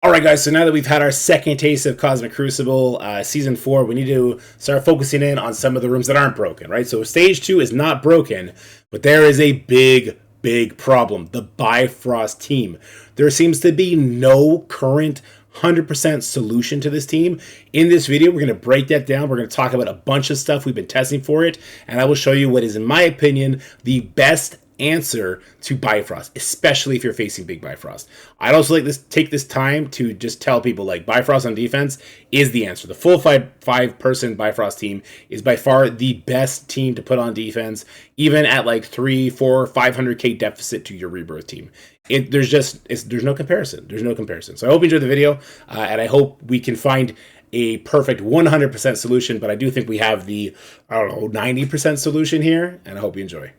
Alright guys, so now that we've had our second taste of Cosmic Crucible, Season 4, we need to start focusing in on some of the rooms that aren't broken, right? So Stage 2 is not broken, but there is a big problem. The Bifrost team. There seems to be no current 100% solution to this team. In this video, we're going to break that down. We're going to talk about a bunch of stuff we've been testing for it, and I will show you what is, in my opinion, the best answer to Bifrost, especially if you're facing big Bifrost. I'd also like to take this time to just tell people, like, Bifrost on defense is the answer. The full five-person Bifrost team is by far the best team to put on defense, even at like 300, 400, 500k deficit to your Rebirth team. There's no comparison. There's no comparison. So I hope you enjoyed the video, and I hope we can find a perfect 100% solution, but I do think we have the, 90% solution here, and I hope you enjoy.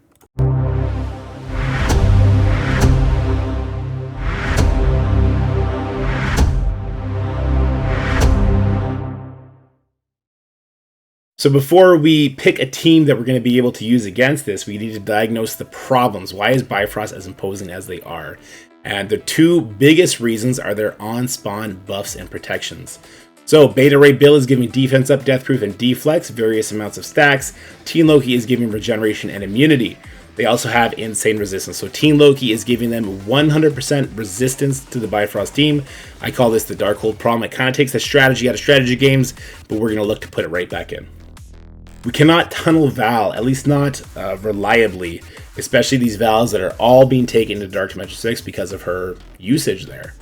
So before we pick a team that we're going to be able to use against this, we need to diagnose the problems. Why is Bifrost as imposing as they are? And the two biggest reasons are their on-spawn buffs and protections. So Beta Ray Bill is giving defense up, death proof, and deflex, various amounts of stacks. Teen Loki is giving regeneration and immunity. They also have insane resistance. So Teen Loki is giving them 100% resistance to the Bifrost team. I call this the Darkhold problem. It kind of takes the strategy out of strategy games, but we're going to look to put it right back in. We cannot tunnel Val, at least not reliably, especially these Vals that are all being taken to Dark Dimension 6 because of her usage there.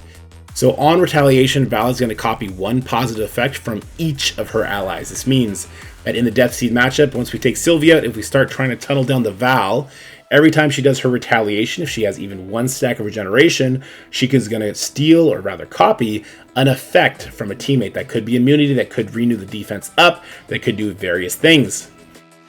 So on Retaliation, Val is going to copy one positive effect from each of her allies. This means that in the Death Seed matchup, once we take Sylvie out, if we start trying to tunnel down the Val, every time she does her Retaliation, if she has even one stack of regeneration, she is going to steal, or rather copy, an effect from a teammate. That could be immunity, that could renew the defense up, that could do various things.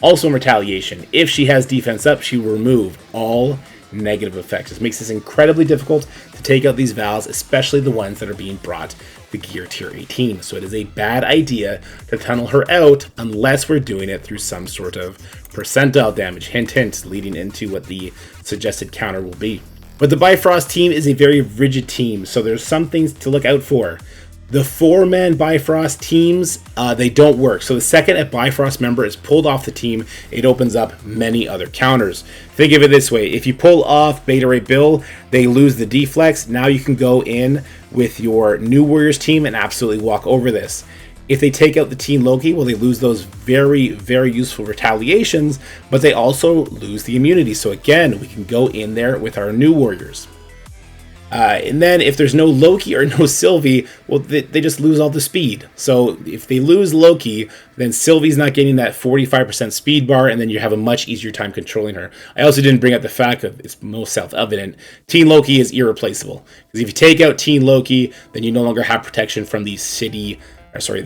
Also in Retaliation, if she has defense up, she will remove all negative effects. This makes this incredibly difficult to take out these Vals, especially the ones that are being brought to Gear Tier 18. So it is a bad idea to tunnel her out unless we're doing it through some sort of percentile damage. Hint, hint, leading into what the suggested counter will be. But the Bifrost team is a very rigid team, so there's some things to look out for. The 4-man Bifrost teams, they don't work. So the second a Bifrost member is pulled off the team, it opens up many other counters. Think of it this way. If you pull off Beta Ray Bill, they lose the deflex. Now you can go in with your New Warriors team and absolutely walk over this. If they take out the Teen Loki, well, they lose those very useful retaliations, but they also lose the immunity. So again, we can go in there with our New Warriors. And then if there's no Loki or no Sylvie, well, they just lose all the speed. So if they lose Loki, then Sylvie's not getting that 45% speed bar, and then you have a much easier time controlling her. I also didn't bring up the fact that it's most self-evident. Teen Loki is irreplaceable. Because if you take out Teen Loki, then you no longer have protection from the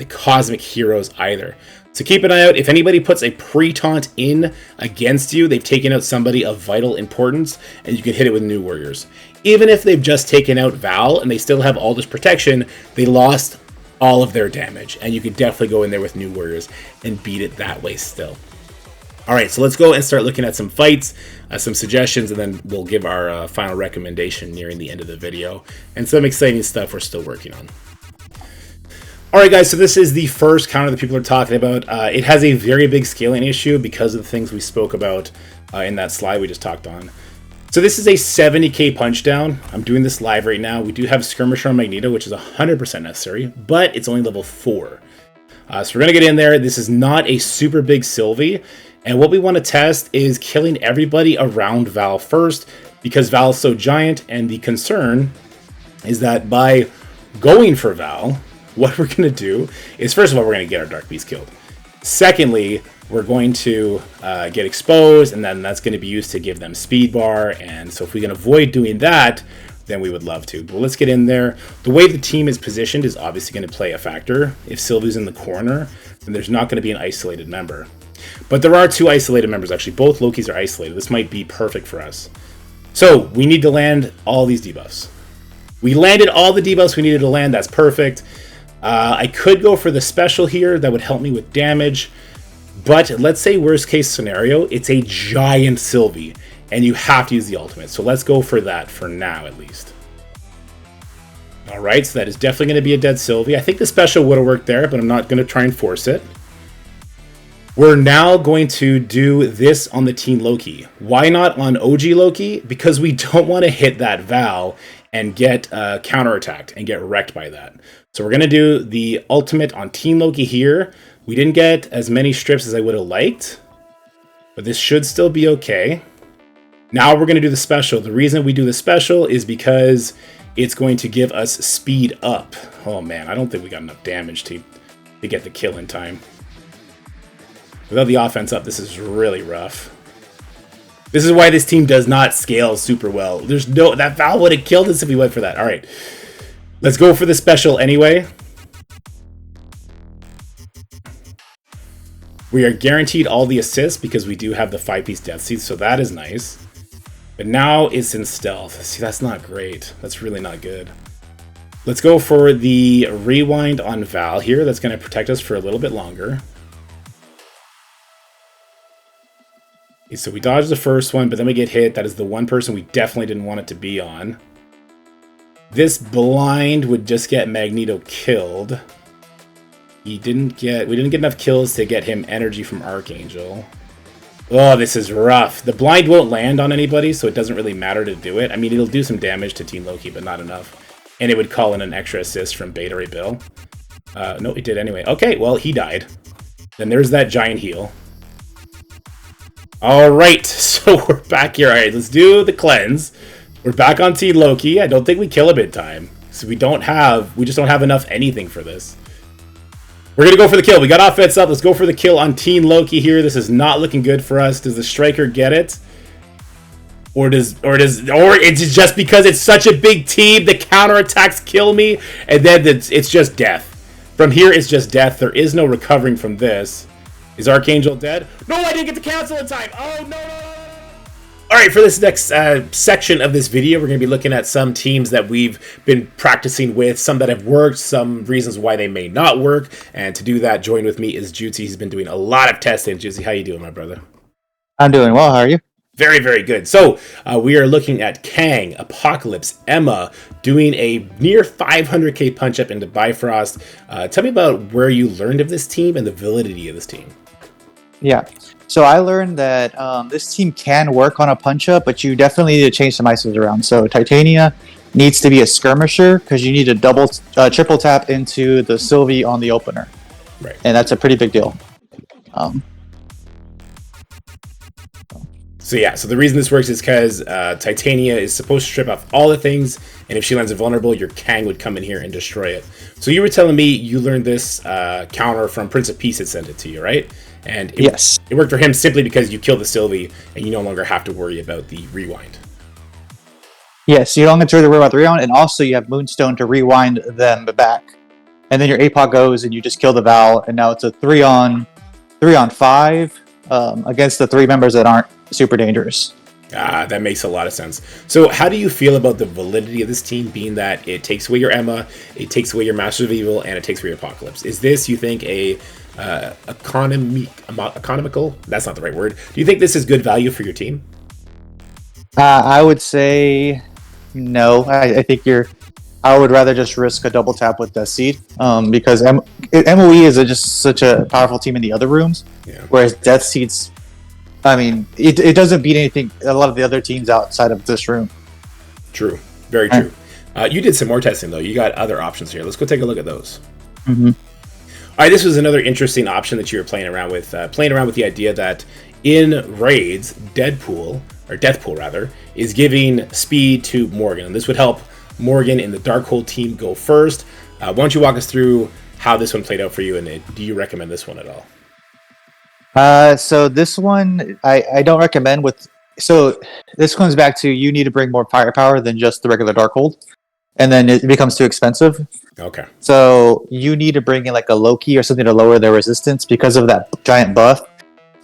Cosmic Heroes either. So keep an eye out. If anybody puts a pre-taunt in against you, they've taken out somebody of vital importance, and you can hit it with New Warriors. Even if they've just taken out Val and they still have all this protection, they lost all of their damage, and you could definitely go in there with New Warriors and beat it that way still. Alright, so let's go and start looking at some fights, some suggestions, and then we'll give our final recommendation nearing the end of the video, and some exciting stuff we're still working on. Alright guys, so this is the first counter that people are talking about. It has a very big scaling issue because of the things we spoke about in that slide we just talked on. So this is a 70k punchdown. I'm doing this live right now. We do have Skirmisher on Magneto, which is 100% necessary, but it's only level 4. So we're going to get in there. This is not a super big Sylvie, and what we want to test is killing everybody around Val first, because Val is so giant, and the concern is that by going for Val, what we're going to do is, first of all, we're going to get our Dark Beast killed. Secondly, we're going to get exposed, and then that's going to be used to give them speed bar, and so if we can avoid doing that, then we would love to. But let's get in there. The way the team is positioned is obviously going to play a factor. If Sylvie's in the corner, then there's not going to be an isolated member. But there are two isolated members, actually. Both Lokis are isolated. This might be perfect for us. So we need to land all these debuffs. We landed all the debuffs we needed to land. That's perfect. I could go for the special here. That would help me with damage. But let's say worst case scenario, it's a giant Sylvie, and you have to use the ultimate. So let's go for that for now, at least. All right, so that is definitely going to be a dead Sylvie. I think the special would have worked there, but I'm not going to try and force it. We're now going to do this on the Teen Loki. Why not on OG Loki? Because we don't want to hit that Val and get counterattacked and get wrecked by that. So we're going to do the ultimate on Teen Loki here. We didn't get as many strips as I would have liked, but this should still be okay. Now we're going to do the special. The reason we do the special is because it's going to give us speed up. Oh man, I don't think we got enough damage to get the kill in time. Without the offense up, this is really rough. This is why this team does not scale super well. That Val would have killed us if we went for that. All right, let's go for the special anyway. We are guaranteed all the assists because we do have the 5-piece Death Seed, so that is nice. But now it's in stealth. See, that's not great. That's really not good. Let's go for the rewind on Val here. That's going to protect us for a little bit longer. Okay, so we dodged the first one, but then we get hit. That is the one person we definitely didn't want it to be on. This blind would just get Magneto killed. We didn't get enough kills to get him energy from Archangel. Oh, this is rough. The blind won't land on anybody, so it doesn't really matter to do it. I mean, it'll do some damage to Teen Loki, but not enough. And it would call in an extra assist from Beta Ray Bill. No, it did anyway. Okay, well, he died. Then there's that giant heal. All right, so we're back here. All right, let's do the cleanse. We're back on Teen Loki. I don't think we kill him in time. So we just don't have enough anything for this. We're going to go for the kill. We got offense up. Let's go for the kill on Teen Loki here. This is not looking good for us. Does the Striker get it? Or it's just because it's such a big team, the counterattacks kill me, and then it's just death. From here, it's just death. There is no recovering from this. Is Archangel dead? No, I didn't get to cancel in time. Oh, no. All right, for this next section of this video, we're going to be looking at some teams that we've been practicing with, some that have worked, some reasons why they may not work. And to do that, join with me is Jguiste. He's been doing a lot of testing. Jguiste, how you doing, my brother? I'm doing well. How are you? Very, very good. So we are looking at Kang, Apocalypse, Emma, doing a near 500k punch-up into Bifrost. Tell me about where you learned of this team and the validity of this team. Yeah. So I learned that this team can work on a punch-up, but you definitely need to change some ISOs around. So Titania needs to be a skirmisher because you need to triple tap into the Sylvie on the opener. Right. And that's a pretty big deal. So the reason this works is because Titania is supposed to strip off all the things, and if she lands invulnerable, your Kang would come in here and destroy it. So you were telling me you learned this counter from Prince of Peace had sent it to you, right? And yes, it worked for him simply because you killed the Sylvie, and you no longer have to worry about the rewind. Yes, you don't have to worry about the rewind, and also you have Moonstone to rewind them back. And then your Apoc goes, and you just kill the Val, and now it's a 3-on-5 against the 3 members that aren't super dangerous. That makes a lot of sense. So how do you feel about the validity of this team, being that it takes away your Emma, it takes away your Master of Evil, and it takes away your Apocalypse? Is this, you think, a economical? That's not the right word. Do you think this is good value for your team? I would say no. I think I would rather just risk a double tap with Death Seed because MOE is just such a powerful team in the other rooms, whereas Death Seed's, I mean, it doesn't beat anything, a lot of the other teams outside of this room. True. Very true. You did some more testing, though. You got other options here. Let's go take a look at those. Mm-hmm. All right, this was another interesting option that you were playing around with the idea that in raids, Deathpool is giving speed to Morgan. And this would help Morgan in the Darkhold team go first. Why don't you walk us through how this one played out for you, and do you recommend this one at all? So this one, I don't recommend so this comes back to you need to bring more firepower than just the regular Darkhold, and then it becomes too expensive. Okay. So you need to bring in like a Loki or something to lower their resistance because of that giant buff.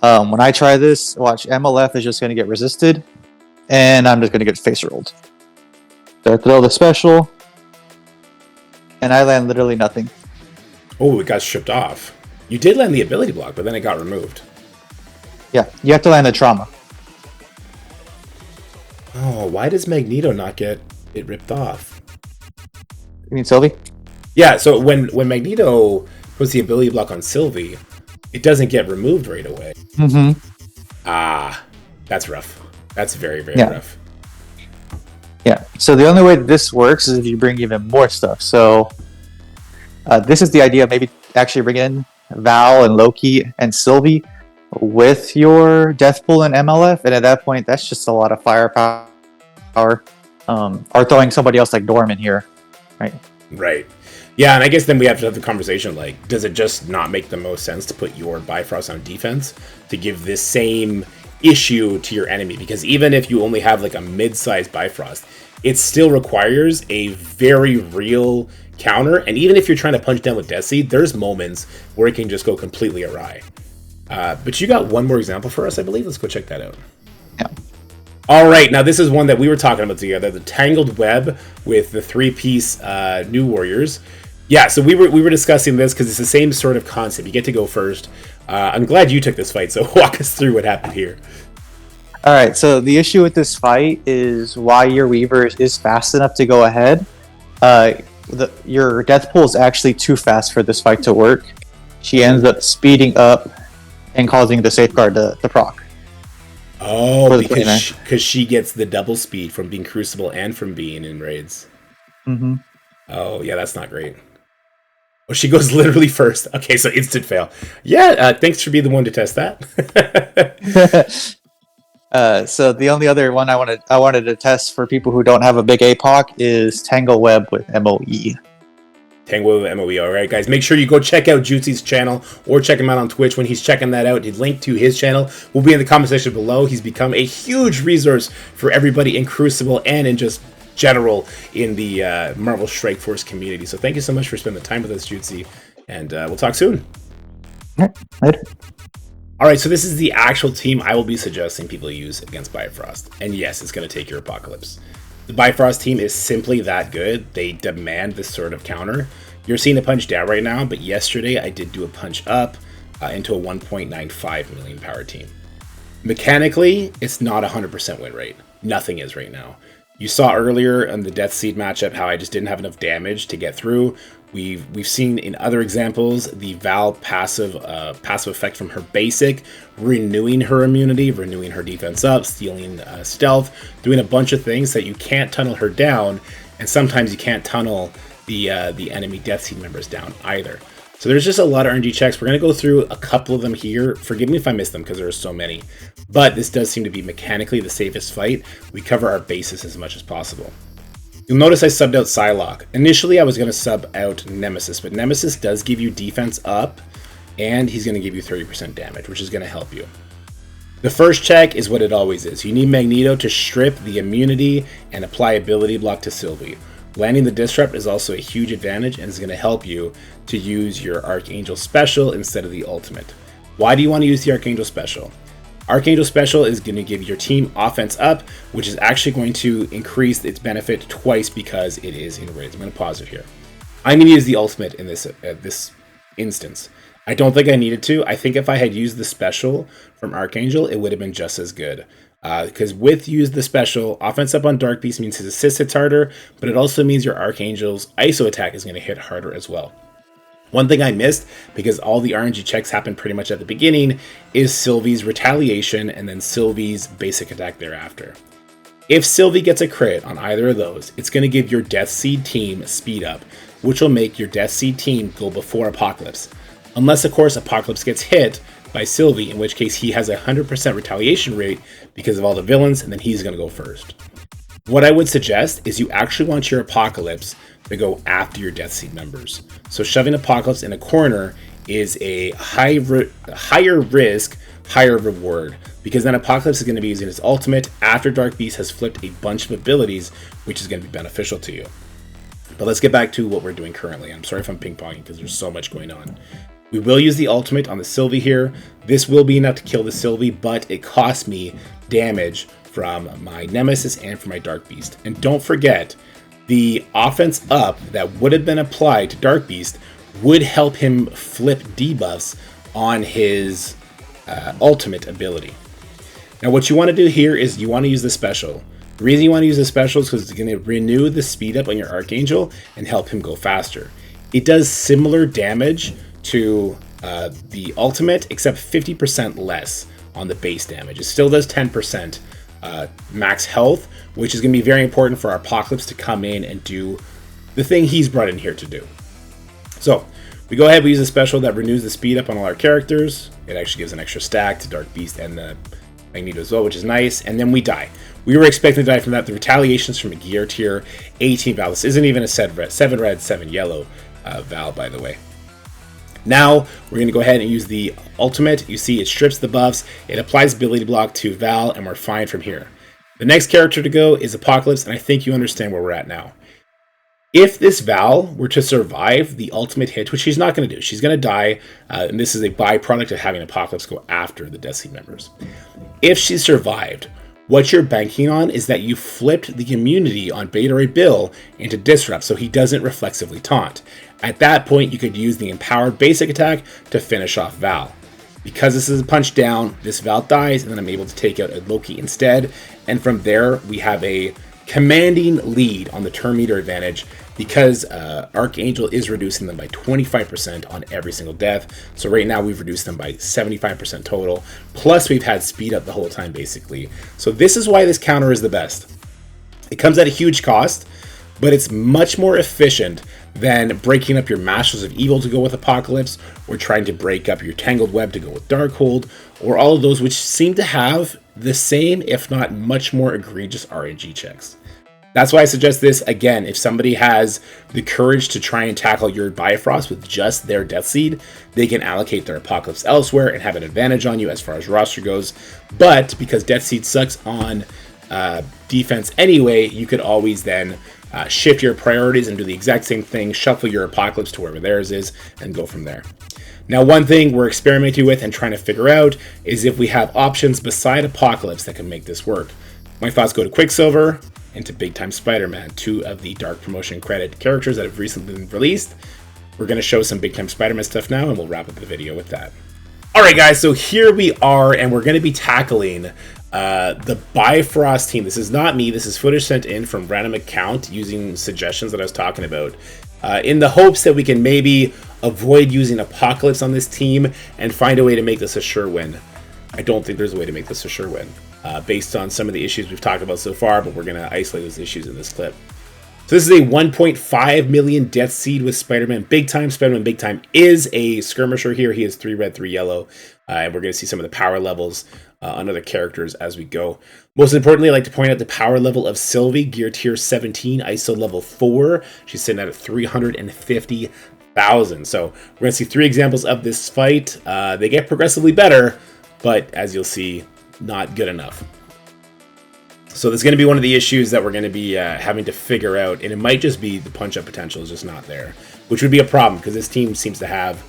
When I try this, watch, MLF is just going to get resisted, and I'm just going to get face rolled. So I throw the special, and I land literally nothing. Oh, it got stripped off. You did land the ability block, but then it got removed. Yeah, you have to land the trauma. Oh, why does Magneto not get it ripped off? You mean Sylvie? Yeah, so when Magneto puts the ability block on Sylvie, it doesn't get removed right away. Mm-hmm. Ah, that's rough. That's very, very Yeah. rough. Yeah. So the only way this works is if you bring even more stuff. So this is the idea of maybe actually bring in Val and Loki and Sylvie with your Deathpool and MLF, and at that point, that's just a lot of firepower. Or throwing somebody else like Dorm in here, right? Right. Yeah, and I guess then we have to have the conversation, like, does it just not make the most sense to put your Bifrost on defense to give this same issue to your enemy? Because even if you only have like a mid-sized Bifrost, it still requires a very real counter, and even if you're trying to punch down with Death Seed, there's moments where it can just go completely awry. But you got one more example for us, I believe. Let's go check that out. Yeah. All right, now this is one that we were talking about together, the Tangled Web with the 3-piece New Warriors. Yeah, so we were discussing this because it's the same sort of concept. You get to go first. I'm glad you took this fight, so walk us through what happened here. All right, so the issue with this fight is why your Weaver is fast enough to go ahead. Your Deathpool is actually too fast for this fight to work. She ends up speeding up and causing the safeguard to proc. Oh, because she gets the double speed from being Crucible and from being in raids. Mm-hmm. Oh, yeah, that's not great. Oh, she goes literally first. Okay, so instant fail. Yeah, thanks for being the one to test that. So the only other one I wanted to test for people who don't have a big Apoc is Tangle Web with MOE. Tangle with MOE. All right, guys, make sure you go check out Juicy's channel or check him out on Twitch when he's checking that out. The link to his channel will be in the comment section below. He's become a huge resource for everybody in Crucible and in just general in the Marvel Strike Force community. So thank you so much for spending the time with us, Juicy, and we'll talk soon. Later. All right, so this is the actual team I will be suggesting people use against Bifrost. And yes, it's going to take your Apocalypse. The Bifrost team is simply that good. They demand this sort of counter. You're seeing a punch down right now, but yesterday I did do a punch up into a 1.95 million power team. Mechanically, it's not a 100% win rate. Nothing is right now. You saw earlier in the Death Seed matchup how I just didn't have enough damage to get through. We've seen in other examples the Val passive effect from her basic, renewing her immunity, renewing her defense up, stealing stealth, doing a bunch of things that you can't tunnel her down, and sometimes you can't tunnel the enemy Death Seed members down either. So there's just a lot of RNG checks. We're going to go through a couple of them here. Forgive me if I missed them because there are so many. But this does seem to be mechanically the safest fight. We cover our bases as much as possible. You'll notice I subbed out Psylocke. Initially, I was going to sub out Nemesis, but Nemesis does give you defense up, and he's going to give you 30% damage, which is going to help you. The first check is what it always is. You need Magneto to strip the immunity and apply ability block to Sylvie. Landing the Disrupt is also a huge advantage and is going to help you to use your Archangel Special instead of the Ultimate. Why do you want to use the Archangel Special? Archangel Special is going to give your team offense up, which is actually going to increase its benefit twice because it is in raids. I'm going to pause it here. I'm going to use the Ultimate in this instance. I don't think I needed to. I think if I had used the Special from Archangel, it would have been just as good. Because with use the special, offense up on Dark Beast means his assist hits harder, but it also means your Archangel's ISO attack is going to hit harder as well. One thing I missed, because all the RNG checks happen pretty much at the beginning, is Sylvie's retaliation and then Sylvie's basic attack thereafter. If Sylvie gets a crit on either of those, it's going to give your Death Seed team speed up, which will make your Death Seed team go before Apocalypse. Unless, of course, Apocalypse gets hit by Sylvie, in which case he has a 100% retaliation rate because of all the villains, and then he's going to go first. What I would suggest is you actually want your Apocalypse to go after your Death Seed members. So shoving Apocalypse in a corner is a higher risk, higher reward, because then Apocalypse is going to be using his ultimate after Dark Beast has flipped a bunch of abilities, which is going to be beneficial to you. But let's get back to what we're doing currently. I'm sorry if I'm ping-ponging because there's so much going on. We will use the ultimate on the Sylvie here. This will be enough to kill the Sylvie, but it costs me damage from my Nemesis and from my Dark Beast. And don't forget, the offense up that would have been applied to Dark Beast would help him flip debuffs on his ultimate ability. Now what you want to do here is you want to use the special. The reason you want to use the special is because it's going to renew the speed up on your Archangel and help him go faster. It does similar damage to the ultimate, except 50% less on the base damage. It still does 10% max health, which is going to be very important for our Apocalypse to come in and do the thing he's brought in here to do. So we go ahead, we use a special that renews the speed up on all our characters. It actually gives an extra stack to Dark Beast and the Magneto as well, which is nice. And then we die. We were expecting to die from that. The retaliations from a Gear Tier 18 Val. This isn't even a 7 red, 7 yellow Val, by the way. Now we're going to go ahead and use the ultimate. You see it strips the buffs, it applies ability block to Val, and we're fine from here. The next character to go is Apocalypse, and I think you understand where we're at now. If this Val were to survive the ultimate hit, which she's not going to do, she's going to die, and this is a byproduct of having Apocalypse go after the Death Seed members. If she survived, what you're banking on is that you flipped the immunity on Beta Ray Bill into Disrupt, so he doesn't reflexively taunt. At that point, you could use the Empowered basic attack to finish off Val. Because this is a punch down, this Val dies, and then I'm able to take out a Loki instead, and from there, we have a commanding lead on the turn meter advantage because Archangel is reducing them by 25% on every single death. So right now we've reduced them by 75% total. Plus we've had speed up the whole time basically. So this is why this counter is the best. It comes at a huge cost, but it's much more efficient than breaking up your Masters of Evil to go with Apocalypse, or trying to break up your Tangled Web to go with Darkhold, or all of those which seem to have the same, if not much more egregious RNG checks. That's why I suggest this. Again, if somebody has the courage to try and tackle your Bifrost with just their Death Seed, they can allocate their Apocalypse elsewhere and have an advantage on you as far as roster goes. But because Death Seed sucks on defense anyway, you could always then shift your priorities and do the exact same thing, shuffle your Apocalypse to wherever theirs is, and go from there. Now, one thing we're experimenting with and trying to figure out is if we have options beside Apocalypse that can make this work. My thoughts go to Quicksilver and to BigTime Spider-Man, two of the Dark Promotion credit characters that have recently been released. We're going to show some BigTime Spider-Man stuff now, and we'll wrap up the video with that. Alright guys, so here we are, and we're going to be tackling the Bifrost team. This is not me, this is footage sent in from random account using suggestions that I was talking about, in the hopes that we can maybe avoid using Apocalypse on this team and find a way to make this a sure win. I don't think there's a way to make this a sure win, based on some of the issues we've talked about so far, but we're going to isolate those issues in this clip. So this is a 1.5 million Death Seed with Spider-Man BigTime. Spider-Man BigTime is a skirmisher here. He is 3 red, 3 yellow, and we're going to see some of the power levels on other characters as we go. Most importantly, I'd like to point out the power level of Sylvie, Gear Tier 17, ISO level 4. She's sitting at 350,000. So we're going to see 3 examples of this fight. They get progressively better, but as you'll see, not good enough. So there's going to be one of the issues that we're going to be having to figure out, and it might just be the punch-up potential is just not there, which would be a problem because this team seems to have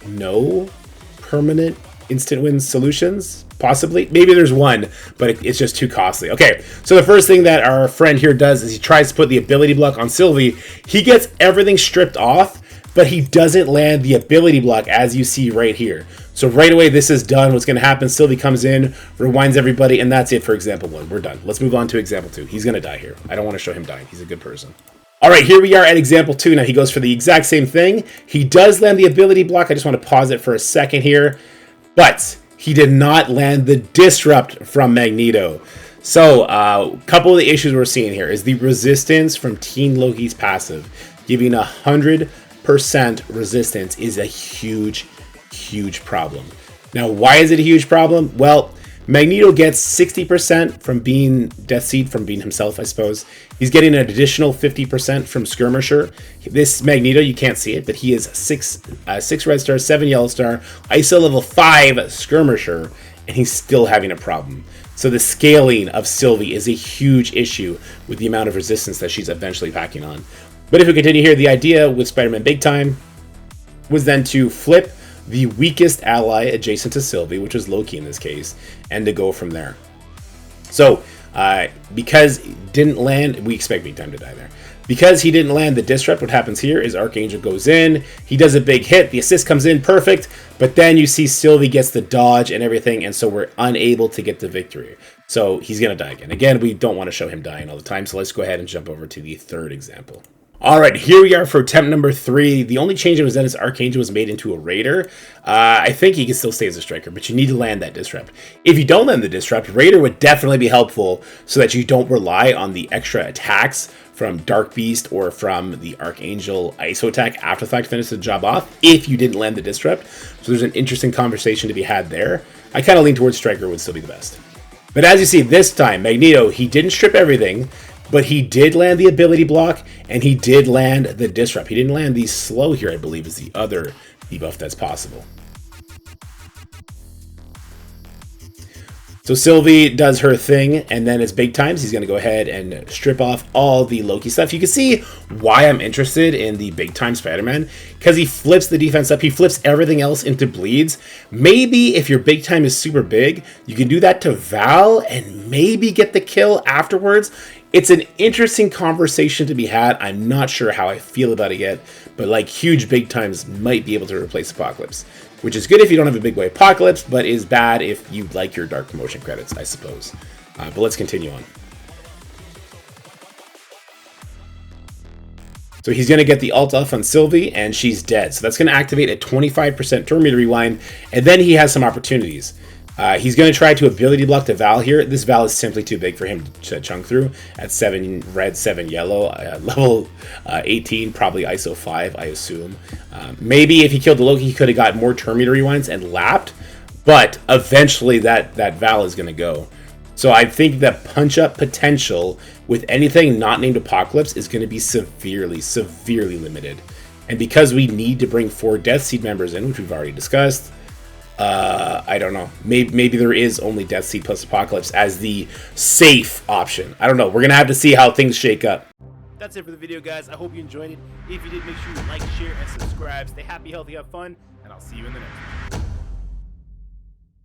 no permanent instant win solutions. Possibly, maybe there's one, but it's just too costly. Okay, so the first thing that our friend here does is he tries to put the ability block on Sylvie. He gets everything stripped off, but he doesn't land the ability block, as you see right here. So right away, this is done. What's going to happen, Sylvie comes in, rewinds everybody, and that's it for example 1. We're done. Let's move on to example 2. He's going to die here. I don't want to show him dying. He's a good person. All right, here we are at example 2. Now he goes for the exact same thing. He does land the ability block. I just want to pause it for a second here. But he did not land the disrupt from Magneto. So a couple of the issues we're seeing here is the resistance from Teen Loki's passive. Giving 100% resistance is a huge problem. Now, why is it a huge problem? Well, Magneto gets 60% from being Death Seed, from being himself, I suppose. He's getting an additional 50% from Skirmisher. This Magneto, you can't see it, but he is 6 red star, 7 yellow star, ISO level 5 Skirmisher, and he's still having a problem. So the scaling of Sylvie is a huge issue with the amount of resistance that she's eventually packing on. But if we continue here, the idea with Spider-Man BigTime was then to flip the weakest ally adjacent to Sylvie, which was Loki in this case, and to go from there. So, because it didn't land, we expect BigTime to die there. Because he didn't land the disrupt, what happens here is Archangel goes in, he does a big hit, the assist comes in perfect, but then you see Sylvie gets the dodge and everything, and so we're unable to get the victory. So he's going to die again. Again, we don't want to show him dying all the time, so let's go ahead and jump over to the third example. All right, here we are for attempt number 3. The only change was that his Archangel was made into a Raider. I think he can still stay as a Striker, but you need to land that Disrupt. If you don't land the Disrupt, Raider would definitely be helpful so that you don't rely on the extra attacks from Dark Beast or from the Archangel ISO attack after the fact to finish the job off if you didn't land the Disrupt. So there's an interesting conversation to be had there. I kind of lean towards Striker would still be the best. But as you see, this time, Magneto, he didn't strip everything, but he did land the ability block, and he did land the Disrupt. He didn't land the slow here, I believe, is the other debuff that's possible. So Sylvie does her thing, and then it's big times. He's going to go ahead and strip off all the Loki stuff. You can see why I'm interested in the big time Spider-Man, because he flips the defense up. He flips everything else into bleeds. Maybe if your big time is super big, you can do that to Val and maybe get the kill afterwards. It's an interesting conversation to be had. I'm not sure how I feel about it yet, but like huge big times might be able to replace Apocalypse, which is good if you don't have a big way Apocalypse, but is bad if you like your Dark Promotion credits, I suppose. But let's continue on. So he's going to get the ult off on Sylvie, and she's dead. So that's going to activate a 25% turn meter rewind, and then he has some opportunities. He's going to try to ability block the Val here. This Val is simply too big for him to chunk through at 7 red, 7 yellow. Level 18, probably ISO 5, I assume. Maybe if he killed the Loki, he could have got more turn meter rewinds and lapped, but eventually that Val is going to go. So I think that punch-up potential with anything not named Apocalypse is going to be severely, severely limited. And because we need to bring 4 Death Seed members in, which we've already discussed, I don't know. Maybe there is only Death Seed plus Apocalypse as the safe option. I don't know. We're going to have to see how things shake up. That's it for the video, guys. I hope you enjoyed it. If you did, make sure you like, share, and subscribe. Stay happy, healthy, have fun, and I'll see you in the next one.